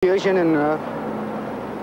Confusion, and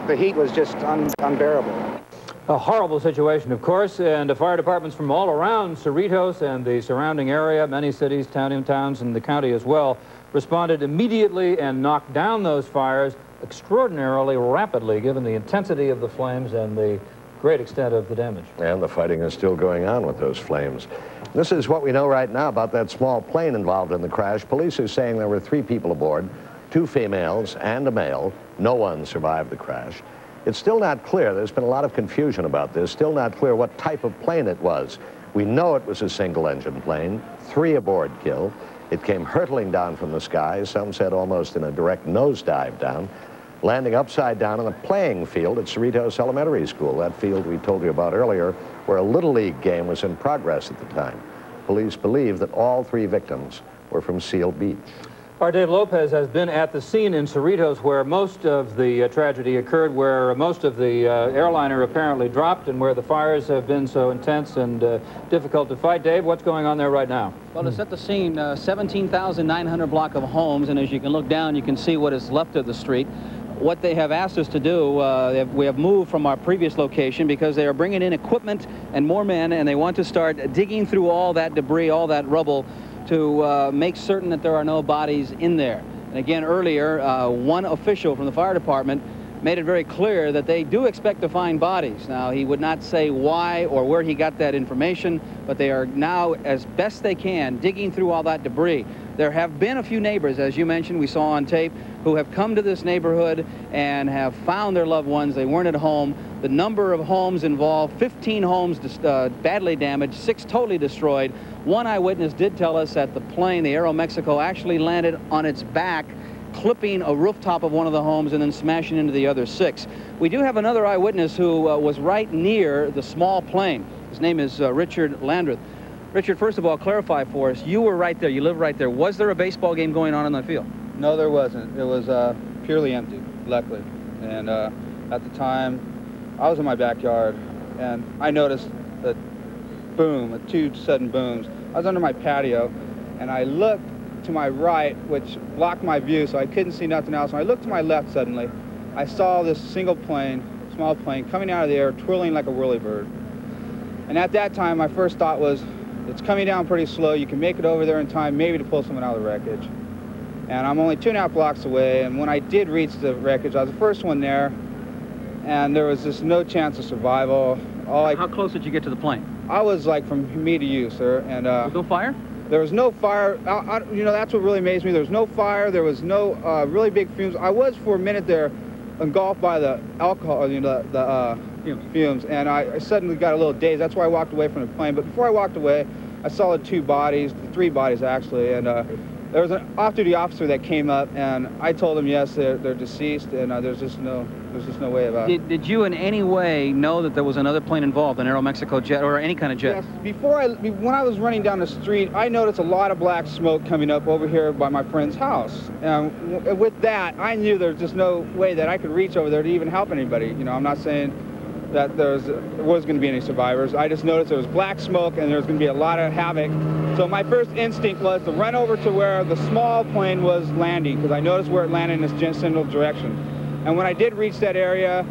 the heat was just unbearable. A horrible situation, of course, and fire departments from all around Cerritos and the surrounding area, many cities, towns in the county as well, responded immediately and knocked down those fires extraordinarily rapidly, given the intensity of the flames and the great extent of the damage. And the fighting is still going on with those flames. This is what we know right now about that small plane involved in the crash. Police are saying there were 3 people aboard, 2 females and a male. No one survived the crash. It's still not clear. There's been a lot of confusion about this. Still not clear what type of plane it was. We know it was a single-engine plane, 3 aboard killed. It came hurtling down from the sky, some said almost in a direct nosedive down, landing upside down on a playing field at Cerritos Elementary School, that field we told you about earlier, where a Little League game was in progress at the time. Police believe that all 3 victims were from Seal Beach. Our Dave Lopez has been at the scene in Cerritos where most of the tragedy occurred, where most of the airliner apparently dropped, and where the fires have been so intense and difficult to fight. Dave, what's going on there right now? Well, it's at the scene, 17,900 block of homes, and as you can look down, you can see what is left of the street. What they have asked us to do, we have moved from our previous location because they are bringing in equipment and more men, and they want to start digging through all that debris, all that rubble, to make certain that there are no bodies in there. And again, earlier, one official from the fire department made it very clear that they do expect to find bodies. Now, he would not say why or where he got that information, but they are now, as best they can, digging through all that debris. There have been a few neighbors, as you mentioned, we saw on tape, who have come to this neighborhood and have found their loved ones. They weren't at home. The number of homes involved, 15 homes badly damaged, 6 totally destroyed. One eyewitness did tell us that the plane, the Aeromexico, actually landed on its back, clipping a rooftop of one of the homes and then smashing into the other 6. We do have another eyewitness who was right near the small plane. His name is Richard Landreth. Richard, first of all, clarify for us, you were right there, you live right there. Was there a baseball game going on the field? No, there wasn't. It was purely empty, luckily. And at the time, I was in my backyard, and I noticed a boom, 2 sudden booms. I was under my patio, and I looked to my right, which blocked my view, so I couldn't see nothing else. When I looked to my left suddenly, I saw this single plane, small plane, coming out of the air, twirling like a whirlybird. And at that time, my first thought was, it's coming down pretty slow. You can make it over there in time, maybe to pull someone out of the wreckage. And I'm only 2.5 blocks away, and when I did reach the wreckage, I was the first one there, and there was just no chance of survival. How close did you get to the plane? I was like from me to you, sir. And there was no fire? There was no fire. You know, that's what really amazed me. There was no fire. There was no really big fumes. I was for a minute there engulfed by the alcohol, you know, the fumes, and I suddenly got a little dazed. That's why I walked away from the plane. But before I walked away, I saw the 2 bodies, 3 bodies actually, and there was an off-duty officer that came up, and I told him yes, they're deceased, and there's just no way about it. Did you in any way know that there was another plane involved, an Aeromexico jet or any kind of jet? Yes. When I was running down the street, I noticed a lot of black smoke coming up over here by my friend's house. And with that, I knew there's just no way that I could reach over there to even help anybody. You know, I'm not saying that there was going to be any survivors. I just noticed there was black smoke and there was going to be a lot of havoc. So my first instinct was to run over to where the small plane was landing, because I noticed where it landed in its general direction. And when I did reach that area,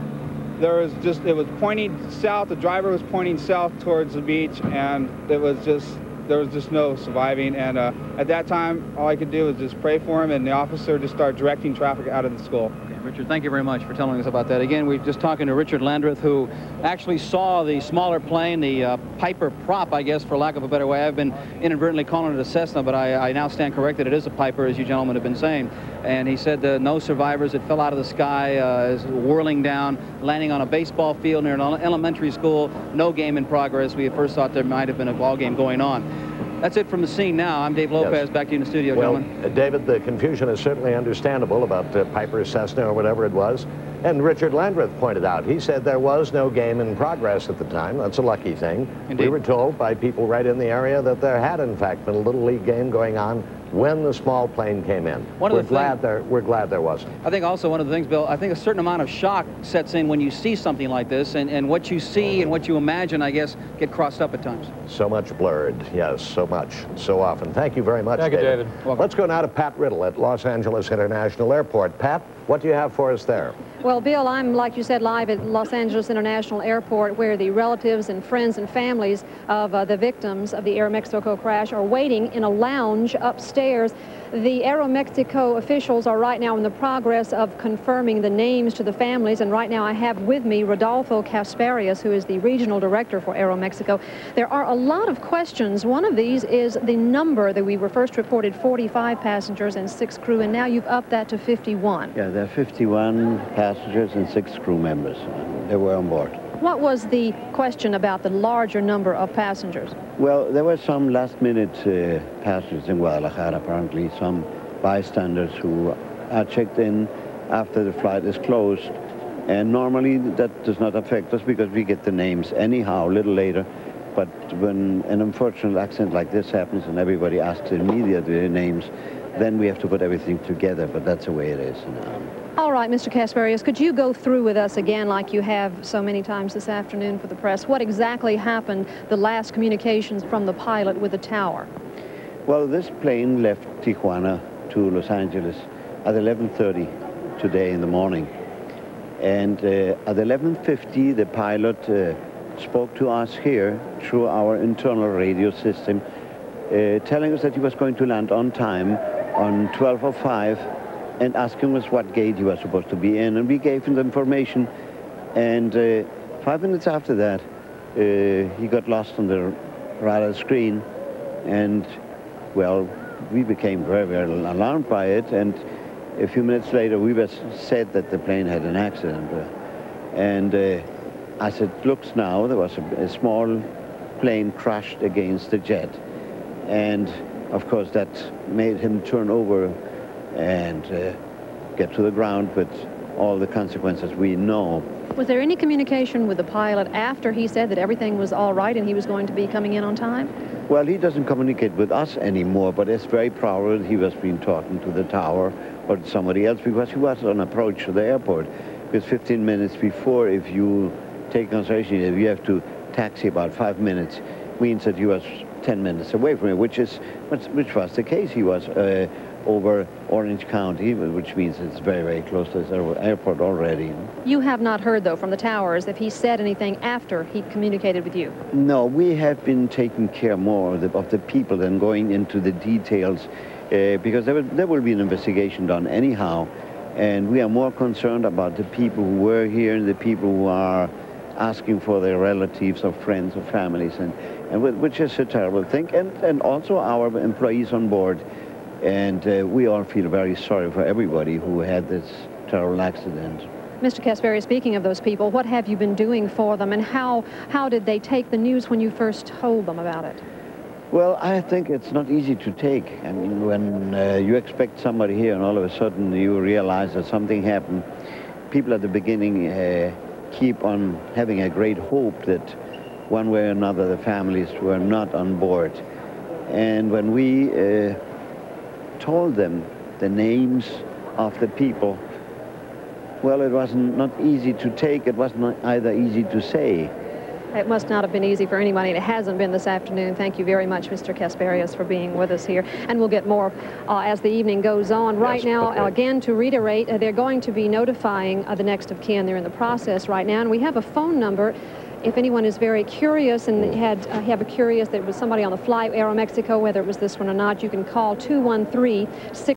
it was pointing south. The driver was pointing south towards the beach, and there was just no surviving. And at that time, all I could do was just pray for him, and the officer just started directing traffic out of the school. Richard, thank you very much for telling us about that. Again, we're just talking to Richard Landreth, who actually saw the smaller plane, the Piper prop, I guess, for lack of a better way. I've been inadvertently calling it a Cessna, but I now stand corrected. It is a Piper, as you gentlemen have been saying. And he said no survivors. It fell out of the sky, whirling down, landing on a baseball field near an elementary school. No game in progress. We at first thought there might have been a ball game going on. That's it from the scene now. I'm Dave Lopez. Yes. Back to you in the studio, gentlemen. David, the confusion is certainly understandable about Piper, Cessna, or whatever it was. And Richard Landreth pointed out, he said there was no game in progress at the time. That's a lucky thing. Indeed. We were told by people right in the area that there had, in fact, been a Little League game going on when the small plane came in. We're glad there wasn't. I think also one of the things, Bill, I think a certain amount of shock sets in when you see something like this, and what you see and what you imagine, I guess, get crossed up at times. So much blurred, yes, so much, so often. Thank you very much, Thank you, David. Let's go now to Pat Riddle at Los Angeles International Airport. Pat? What do you have for us there? Well, Bill, I'm, like you said, live at Los Angeles International Airport, where the relatives and friends and families of the victims of the Aeromexico crash are waiting in a lounge upstairs. The Aeromexico officials are right now in the progress of confirming the names to the families, and right now I have with me Rodolfo Casparius, who is the regional director for Aeromexico. There are a lot of questions. One of these is the number that we were first reported 45 passengers and 6 crew, and now you've upped that to 51. Yeah, there are 51 passengers and 6 crew members. They were on board. What was the question about the larger number of passengers? Well, there were some last-minute passengers in Guadalajara, apparently, some bystanders who are checked in after the flight is closed. And normally that does not affect us because we get the names anyhow a little later. But when an unfortunate accident like this happens and everybody asks immediately their names, then we have to put everything together, but that's the way it is. All right, Mr. Casparius, could you go through with us again, like you have so many times this afternoon for the press, what exactly happened, the last communications from the pilot with the tower? Well, this plane left Tijuana to Los Angeles at 11:30 today in the morning. And at 11:50, the pilot spoke to us here through our internal radio system, telling us that he was going to land on time on 12:05 and asking us what gate he was supposed to be in. And we gave him the information. And 5 minutes after that, he got lost on the radar screen. And, well, we became very, very alarmed by it. And a few minutes later, we were said that the plane had an accident. And as it looks now, there was a small plane crashed against the jet. And, of course, that made him turn over and get to the ground with all the consequences we know. Was there any communication with the pilot after he said that everything was all right and he was going to be coming in on time? Well, he doesn't communicate with us anymore, but it's very probable he was been talking to the tower or somebody else because he was on approach to the airport. Because 15 minutes before, if you take consideration that you have to taxi about 5 minutes, means that he was 10 minutes away from it, which was the case. He was over Orange County, which means it's very, very close to the airport already. You have not heard, though, from the towers if he said anything after he communicated with you? No, we have been taking care more of the people than going into the details because there will be an investigation done anyhow, and we are more concerned about the people who were here and the people who are asking for their relatives or friends or families, and which is a terrible thing, and also our employees on board. And we all feel very sorry for everybody who had this terrible accident. Mr. Casparius, speaking of those people, what have you been doing for them, and how did they take the news when you first told them about it? Well, I think it's not easy to take. I mean, when you expect somebody here and all of a sudden you realize that something happened, people at the beginning keep on having a great hope that one way or another the families were not on board. And when we told them the names of the people, well, it was not easy to take. It was not either easy to say. It must not have been easy for anybody, and it hasn't been this afternoon. Thank you very much, Mr. Casparius, for being with us here. And we'll get more as the evening goes on. Right now, again, to reiterate, they're going to be notifying the next of kin. They're in the process right now, and we have a phone number. If anyone is very curious and have a curious that it was somebody on the flight, Aeromexico, whether it was this one or not, you can call 213-6